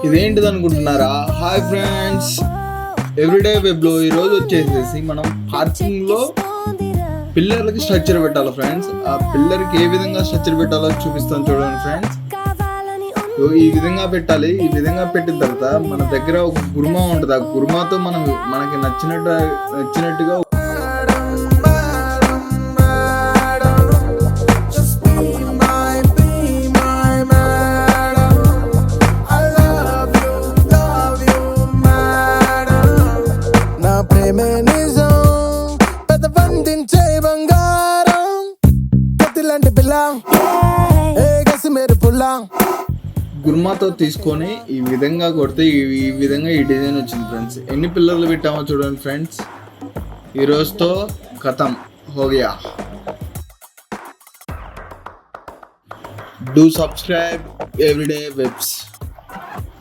ఇదేంటిది అనుకుంటున్నారా? Hi friends, everyday వెబ్లో ఈరోజు వచ్చేసేసి మనం పార్కింగ్లో పిల్లర్లకి స్ట్రక్చర్ పెట్టాలి ఫ్రెండ్స్. ఆ పిల్లర్కి ఏ విధంగా స్ట్రక్చర్ పెట్టాలో చూపిస్తాను చూడండి ఫ్రెండ్స్. ఈ విధంగా పెట్టాలి. ఈ విధంగా పెట్టిన తర్వాత మన దగ్గర ఒక గుర్మా ఉంటుంది. ఆ గుర్మాతో మనకి నచ్చినట్టుగా గుర్మాతో తీసుకొని ఈ విధంగా కొడితే ఈ విధంగా ఈ డిజైన్ వచ్చింది ఫ్రెండ్స్. ఎన్ని పిల్లర్లు పెట్టామో చూడండి ఫ్రెండ్స్. ఈ రోజుతో ఖతం హోగయా. Do subscribe everyday webs.